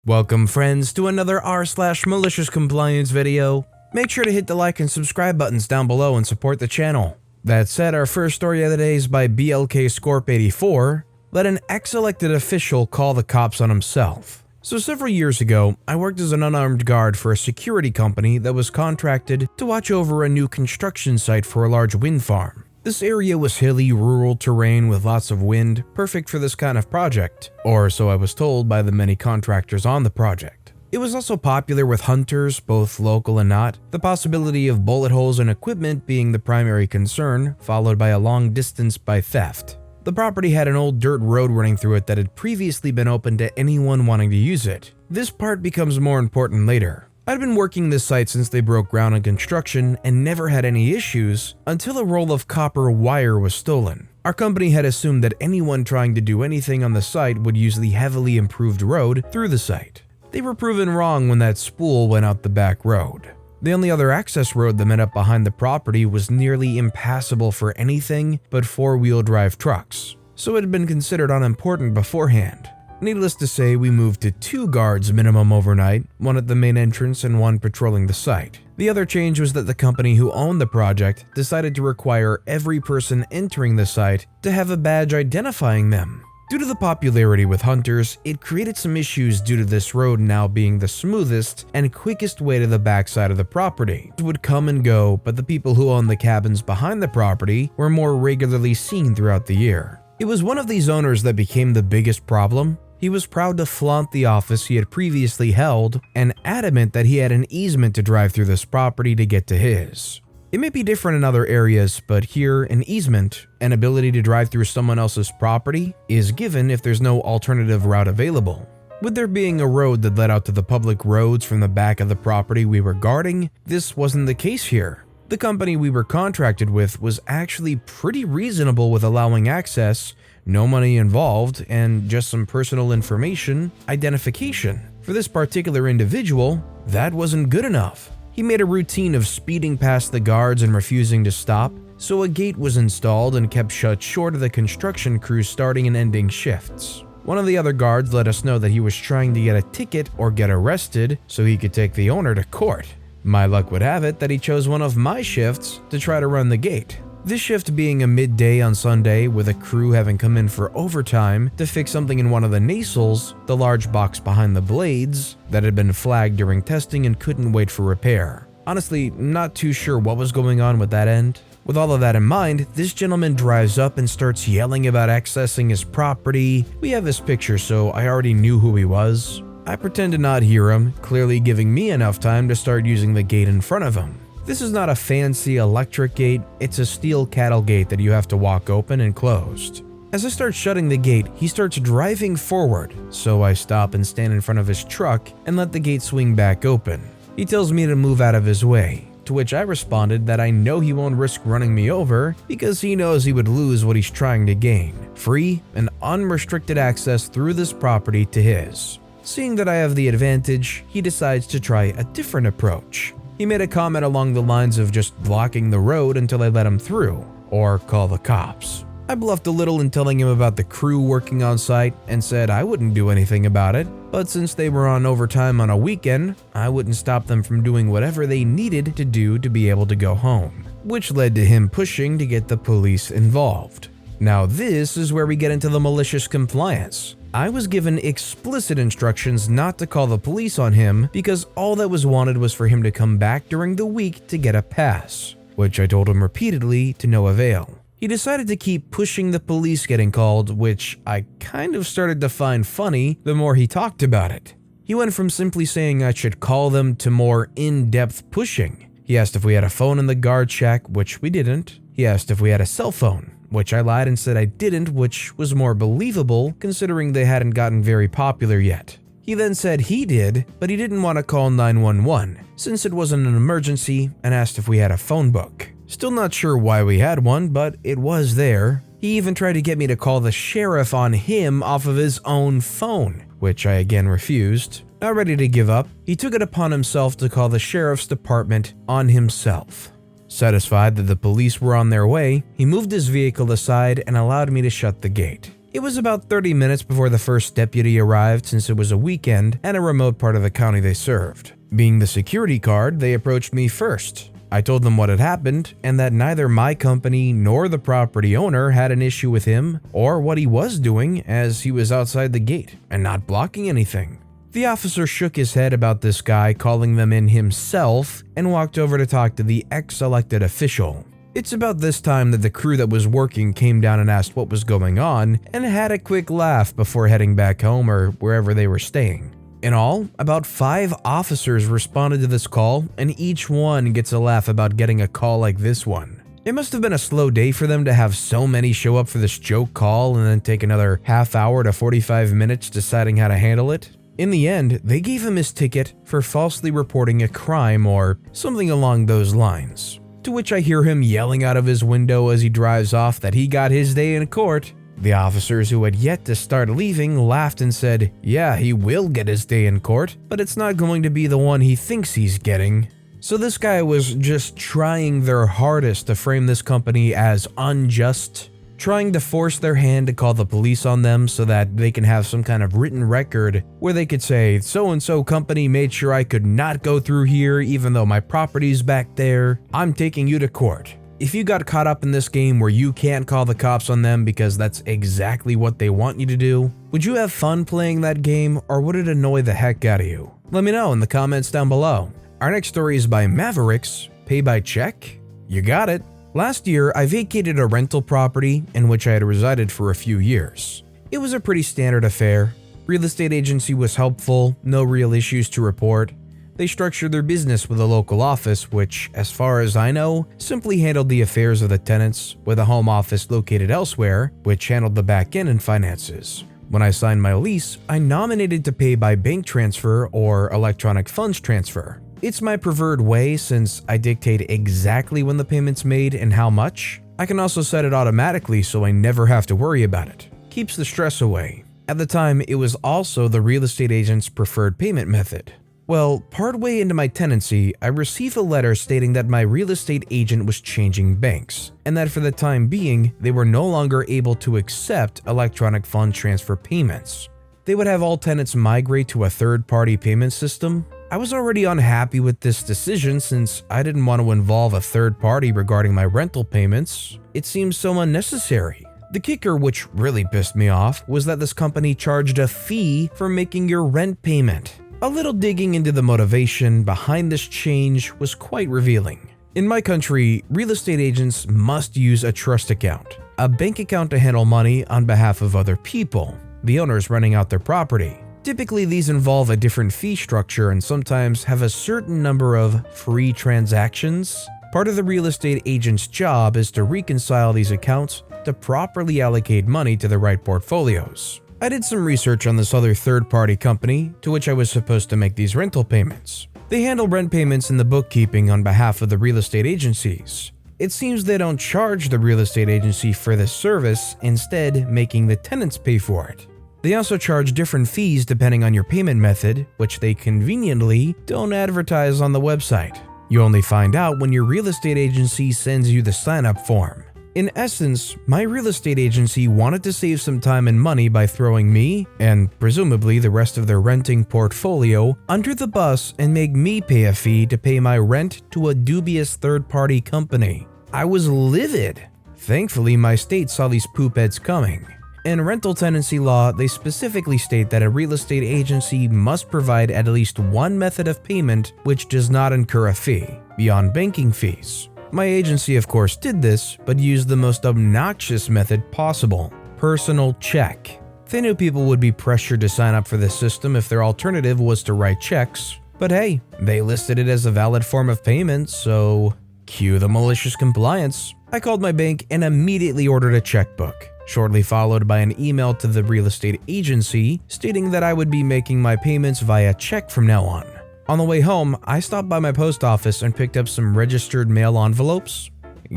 Welcome friends to another r/malicious compliance video. Make sure to hit the like and subscribe buttons down below and support the channel. That said, our first story of the day is by BLK Scorp 84. Let an ex-elected official call the cops on himself. So several years ago, I worked as an unarmed guard for a security company that was contracted to watch over a new construction site for a large wind farm. This area was hilly, rural terrain with lots of wind, perfect for this kind of project, or so I was told by the many contractors on the project. It was also popular with hunters, both local and not, the possibility of bullet holes in equipment being the primary concern, followed by a long distance by theft. The property had an old dirt road running through it that had previously been open to anyone wanting to use it. This part becomes more important later. I'd been working this site since they broke ground on construction and never had any issues until a roll of copper wire was stolen. Our company had assumed that anyone trying to do anything on the site would use the heavily improved road through the site. They were proven wrong when that spool went out the back road. The only other access road that met up behind the property was nearly impassable for anything but four-wheel drive trucks, so it had been considered unimportant beforehand. Needless to say, we moved to 2 guards minimum overnight, one at the main entrance and one patrolling the site. The other change was that the company who owned the project decided to require every person entering the site to have a badge identifying them. Due to the popularity with hunters, it created some issues due to this road now being the smoothest and quickest way to the backside of the property. It would come and go, but the people who owned the cabins behind the property were more regularly seen throughout the year. It was one of these owners that became the biggest problem. He was proud to flaunt the office he had previously held and adamant that he had an easement to drive through this property to get to his. It may be different in other areas, but here an easement, an ability to drive through someone else's property, is given if there's no alternative route available. With there being a road that led out to the public roads from the back of the property we were guarding, this wasn't the case here. The company we were contracted with was actually pretty reasonable with allowing access, no money involved, and just some personal information identification. For this particular individual, that wasn't good enough. He made a routine of speeding past the guards and refusing to stop, so a gate was installed and kept shut short of the construction crew starting and ending shifts. One of the other guards let us know that he was trying to get a ticket or get arrested so he could take the owner to court. My luck would have it that he chose one of my shifts to try to run the gate. This shift being a midday on Sunday with a crew having come in for overtime to fix something in one of the nacelles, the large box behind the blades, that had been flagged during testing and couldn't wait for repair. Honestly, not too sure what was going on with that end. With all of that in mind, this gentleman drives up and starts yelling about accessing his property. We have his picture, so I already knew who he was. I pretend to not hear him, clearly giving me enough time to start using the gate in front of him. This is not a fancy electric gate, it's a steel cattle gate that you have to walk open and closed. As I start shutting the gate, he starts driving forward, so I stop and stand in front of his truck and let the gate swing back open. He tells me to move out of his way, to which I responded that I know he won't risk running me over because he knows he would lose what he's trying to gain, free and unrestricted access through this property to his. Seeing that I have the advantage, he decides to try a different approach. He made a comment along the lines of just blocking the road until I let him through, or call the cops. I bluffed a little in telling him about the crew working on site and said I wouldn't do anything about it, but since they were on overtime on a weekend, I wouldn't stop them from doing whatever they needed to do to be able to go home, which led to him pushing to get the police involved. Now this is where we get into the malicious compliance. I was given explicit instructions not to call the police on him because all that was wanted was for him to come back during the week to get a pass, which I told him repeatedly to no avail. He decided to keep pushing the police getting called, which I kind of started to find funny the more he talked about it. He went from simply saying I should call them to more in-depth pushing. He asked if we had a phone in the guard shack, which we didn't. He asked if we had a cell phone, which I lied and said I didn't, which was more believable considering they hadn't gotten very popular yet. He then said he did, but he didn't want to call 911 since it wasn't an emergency and asked if we had a phone book. Still not sure why we had one, but it was there. He even tried to get me to call the sheriff on him off of his own phone, which I again refused. Not ready to give up, he took it upon himself to call the sheriff's department on himself. Satisfied that the police were on their way, he moved his vehicle aside and allowed me to shut the gate. It was about 30 minutes before the first deputy arrived since it was a weekend and a remote part of the county they served. Being the security guard, they approached me first. I told them what had happened and that neither my company nor the property owner had an issue with him or what he was doing, as he was outside the gate and not blocking anything. The officer shook his head about this guy calling them in himself and walked over to talk to the ex-elected official. It's about this time that the crew that was working came down and asked what was going on and had a quick laugh before heading back home or wherever they were staying. In all, about 5 officers responded to this call, and each one gets a laugh about getting a call like this one. It must have been a slow day for them to have so many show up for this joke call and then take another half hour to 45 minutes deciding how to handle it. In the end, they gave him his ticket for falsely reporting a crime or something along those lines. To which I hear him yelling out of his window as he drives off that he got his day in court. The officers who had yet to start leaving laughed and said, yeah, he will get his day in court, but it's not going to be the one he thinks he's getting. So this guy was just trying their hardest to frame this company as unjust, trying to force their hand to call the police on them so that they can have some kind of written record where they could say, so-and-so company made sure I could not go through here even though my property's back there. I'm taking you to court. If you got caught up in this game where you can't call the cops on them because that's exactly what they want you to do, would you have fun playing that game or would it annoy the heck out of you? Let me know in the comments down below. Our next story is by Mavericks, Pay by Check? You got it. Last year, I vacated a rental property in which I had resided for a few years. It was a pretty standard affair. Real estate agency was helpful, no real issues to report. They structured their business with a local office which, as far as I know, simply handled the affairs of the tenants, with a home office located elsewhere, which handled the back end and finances. When I signed my lease, I nominated to pay by bank transfer or electronic funds transfer. It's my preferred way since I dictate exactly when the payment's made and how much. I can also set it automatically so I never have to worry about it. Keeps the stress away. At the time, it was also the real estate agent's preferred payment method. Well, partway into my tenancy, I received a letter stating that my real estate agent was changing banks, and that for the time being, they were no longer able to accept electronic fund transfer payments. They would have all tenants migrate to a third-party payment system. I was already unhappy with this decision since I didn't want to involve a third party regarding my rental payments. It seemed so unnecessary. The kicker, which really pissed me off, was that this company charged a fee for making your rent payment. A little digging into the motivation behind this change was quite revealing. In my country, real estate agents must use a trust account, a bank account to handle money on behalf of other people, the owners renting out their property. Typically, these involve a different fee structure and sometimes have a certain number of free transactions. Part of the real estate agent's job is to reconcile these accounts to properly allocate money to the right portfolios. I did some research on this other third-party company to which I was supposed to make these rental payments. They handle rent payments and the bookkeeping on behalf of the real estate agencies. It seems they don't charge the real estate agency for this service, instead making the tenants pay for it. They also charge different fees depending on your payment method, which they conveniently don't advertise on the website. You only find out when your real estate agency sends you the sign-up form. In essence, my real estate agency wanted to save some time and money by throwing me, and presumably the rest of their renting portfolio, under the bus and make me pay a fee to pay my rent to a dubious third-party company. I was livid. Thankfully, my state saw these poopheads coming. In rental tenancy law, they specifically state that a real estate agency must provide at least one method of payment which does not incur a fee, beyond banking fees. My agency of course did this, but used the most obnoxious method possible: personal check. They knew people would be pressured to sign up for this system if their alternative was to write checks, but hey, they listed it as a valid form of payment, so cue the malicious compliance. I called my bank and immediately ordered a checkbook, shortly followed by an email to the real estate agency stating that I would be making my payments via check from now on. On the way home, I stopped by my post office and picked up some registered mail envelopes.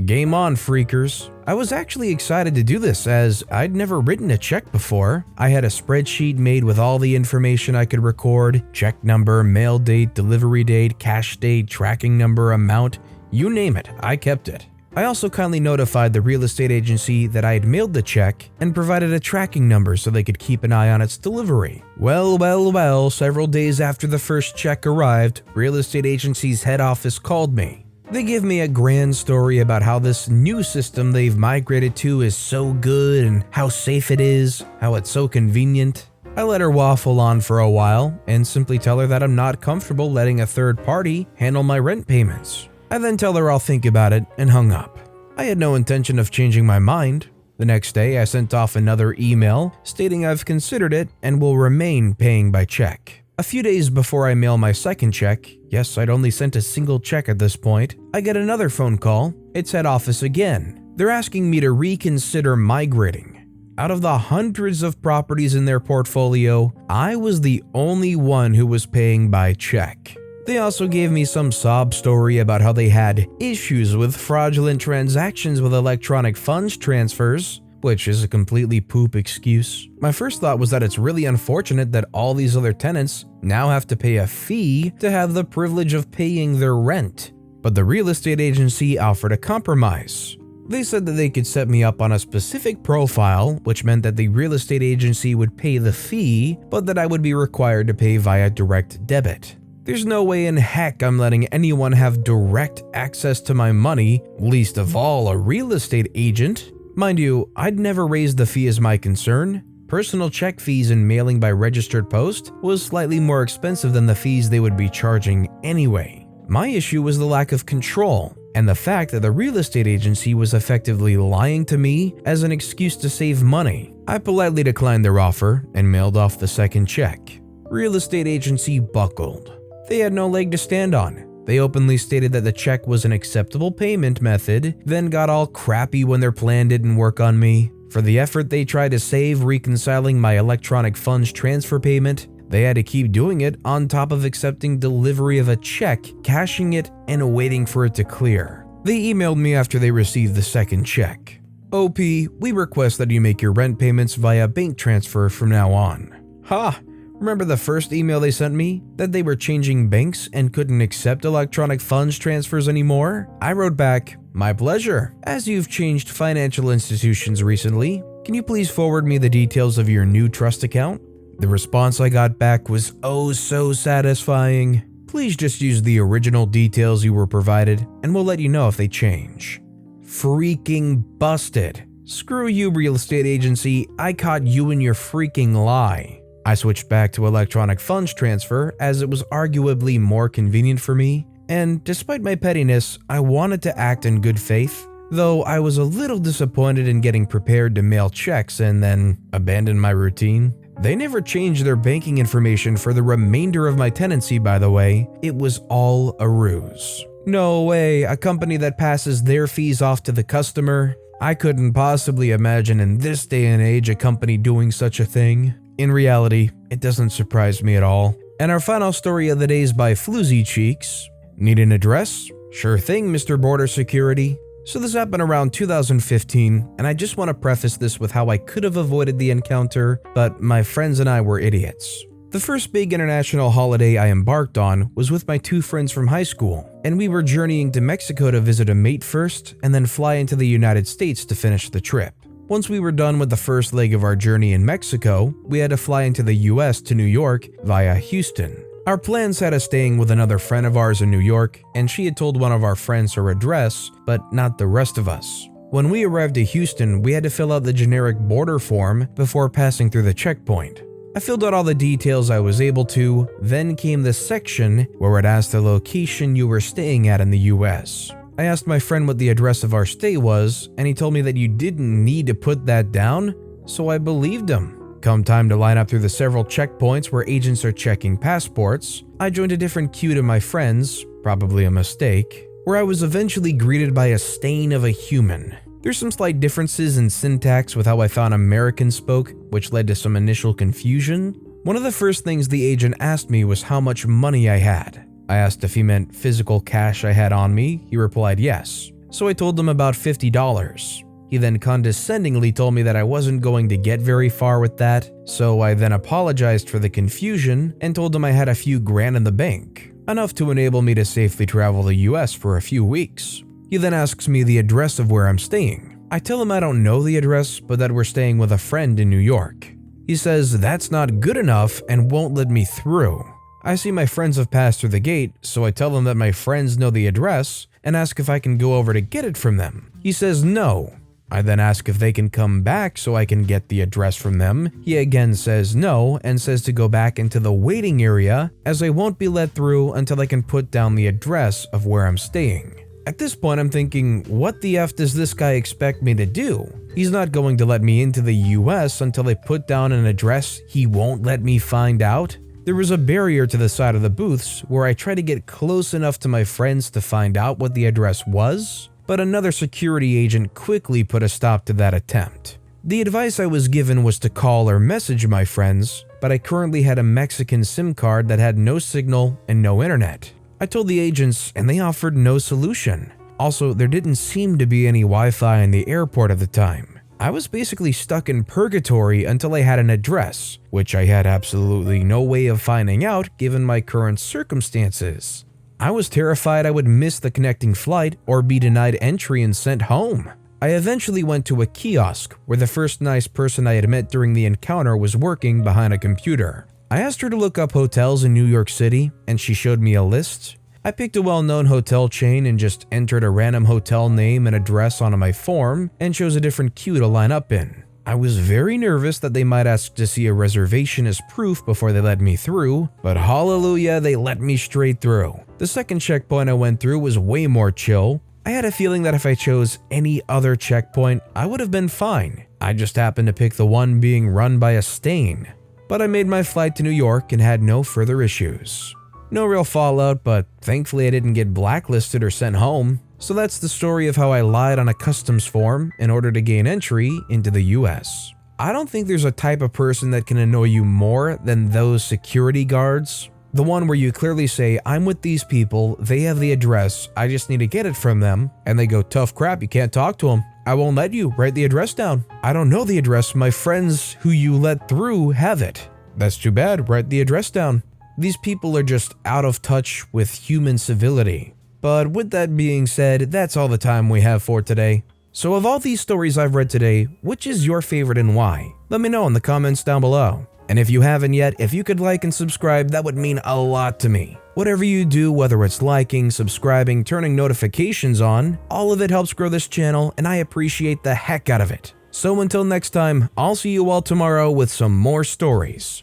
Game on, freakers. I was actually excited to do this as I'd never written a check before. I had a spreadsheet made with all the information I could record: check number, mail date, delivery date, cash date, tracking number, amount, you name it, I kept it. I also kindly notified the real estate agency that I had mailed the check and provided a tracking number so they could keep an eye on its delivery. Well, several days after the first check arrived, real estate agency's head office called me. They give me a grand story about how this new system they've migrated to is so good and how safe it is, how it's so convenient. I let her waffle on for a while and simply tell her that I'm not comfortable letting a third party handle my rent payments. I then tell her I'll think about it and hung up. I had no intention of changing my mind. The next day, I sent off another email stating I've considered it and will remain paying by check. A few days before I mail my second check, yes, I'd only sent a single check at this point, I get another phone call. It's head office again. They're asking me to reconsider migrating. Out of the hundreds of properties in their portfolio, I was the only one who was paying by check. They also gave me some sob story about how they had issues with fraudulent transactions with electronic funds transfers, which is a completely poop excuse. My first thought was that it's really unfortunate that all these other tenants now have to pay a fee to have the privilege of paying their rent. But the real estate agency offered a compromise. They said that they could set me up on a specific profile, which meant that the real estate agency would pay the fee, but that I would be required to pay via direct debit. There's no way in heck I'm letting anyone have direct access to my money, least of all a real estate agent. Mind you, I'd never raised the fee as my concern. Personal check fees and mailing by registered post was slightly more expensive than the fees they would be charging anyway. My issue was the lack of control and the fact that the real estate agency was effectively lying to me as an excuse to save money. I politely declined their offer and mailed off the second check. Real estate agency buckled. They had no leg to stand on. They openly stated that the check was an acceptable payment method, then got all crappy when their plan didn't work on me. For the effort they tried to save reconciling my electronic funds transfer payment, they had to keep doing it on top of accepting delivery of a check, cashing it, and waiting for it to clear. They emailed me after they received the second check. OP, we request that you make your rent payments via bank transfer from now on. Ha! Remember the first email they sent me? That they were changing banks and couldn't accept electronic funds transfers anymore? I wrote back, my pleasure. As you've changed financial institutions recently, can you please forward me the details of your new trust account? The response I got back was oh so satisfying. Please just use the original details you were provided and we'll let you know if they change. Freaking busted. Screw you, real estate agency. I caught you in your freaking lie. I switched back to electronic funds transfer as it was arguably more convenient for me, and despite my pettiness, I wanted to act in good faith, though I was a little disappointed in getting prepared to mail checks and then abandon my routine. They never changed their banking information for the remainder of my tenancy, by the way. It was all a ruse. No way, a company that passes their fees off to the customer. I couldn't possibly imagine in this day and age a company doing such a thing. In reality, it doesn't surprise me at all. And our final story of the day is by Floozy Cheeks. Need an address? Sure thing, Mr. Border Security. So this happened around 2015, and I just want to preface this with how I could have avoided the encounter, but my friends and I were idiots. The first big international holiday I embarked on was with my two friends from high school, and we were journeying to Mexico to visit a mate first, and then fly into the United States to finish the trip. Once we were done with the first leg of our journey in Mexico, we had to fly into the US to New York via Houston. Our plans had us staying with another friend of ours in New York, and she had told one of our friends her address, but not the rest of us. When we arrived at Houston, we had to fill out the generic border form before passing through the checkpoint. I filled out all the details I was able to, then came the section where it asked the location you were staying at in the US. I asked my friend what the address of our stay was, and he told me that you didn't need to put that down, so I believed him. Come time to line up through the several checkpoints where agents are checking passports, I joined a different queue to my friends, probably a mistake, where I was eventually greeted by a stain of a human. There's some slight differences in syntax with how I found Americans spoke, which led to some initial confusion. One of the first things the agent asked me was how much money I had. I asked if he meant physical cash I had on me. He replied yes. So I told him about $50. He then condescendingly told me that I wasn't going to get very far with that, so I then apologized for the confusion and told him I had a few grand in the bank, enough to enable me to safely travel the US for a few weeks. He then asks me the address of where I'm staying. I tell him I don't know the address, but that we're staying with a friend in New York. He says that's not good enough and won't let me through. I see my friends have passed through the gate, so I tell them that my friends know the address and ask if I can go over to get it from them. He says no. I then ask if they can come back so I can get the address from them. He again says no and says to go back into the waiting area as I won't be let through until I can put down the address of where I'm staying. At this point, I'm thinking, what the F does this guy expect me to do? He's not going to let me into the US until I put down an address he won't let me find out. There was a barrier to the side of the booths where I tried to get close enough to my friends to find out what the address was, but another security agent quickly put a stop to that attempt. The advice I was given was to call or message my friends, but I currently had a Mexican SIM card that had no signal and no internet. I told the agents and they offered no solution. Also, there didn't seem to be any Wi-Fi in the airport at the time. I was basically stuck in purgatory until I had an address, which I had absolutely no way of finding out given my current circumstances. I was terrified I would miss the connecting flight or be denied entry and sent home. I eventually went to a kiosk where the first nice person I had met during the encounter was working behind a computer. I asked her to look up hotels in New York City, and she showed me a list. I picked a well-known hotel chain and just entered a random hotel name and address onto my form and chose a different queue to line up in. I was very nervous that they might ask to see a reservation as proof before they let me through, but hallelujah, they let me straight through. The second checkpoint I went through was way more chill. I had a feeling that if I chose any other checkpoint, I would have been fine. I just happened to pick the one being run by a stain. But I made my flight to New York and had no further issues. No real fallout, but thankfully I didn't get blacklisted or sent home. So that's the story of how I lied on a customs form in order to gain entry into the US. I don't think there's a type of person that can annoy you more than those security guards. The one where you clearly say, I'm with these people, they have the address, I just need to get it from them, and they go, tough crap, you can't talk to them. I won't let you, write the address down. I don't know the address, my friends who you let through have it. That's too bad, write the address down. These people are just out of touch with human civility. But with that being said, that's all the time we have for today. So of all these stories I've read today, which is your favorite and why? Let me know in the comments down below. And if you haven't yet, if you could like and subscribe, that would mean a lot to me. Whatever you do, whether it's liking, subscribing, turning notifications on, all of it helps grow this channel and I appreciate the heck out of it. So until next time, I'll see you all tomorrow with some more stories.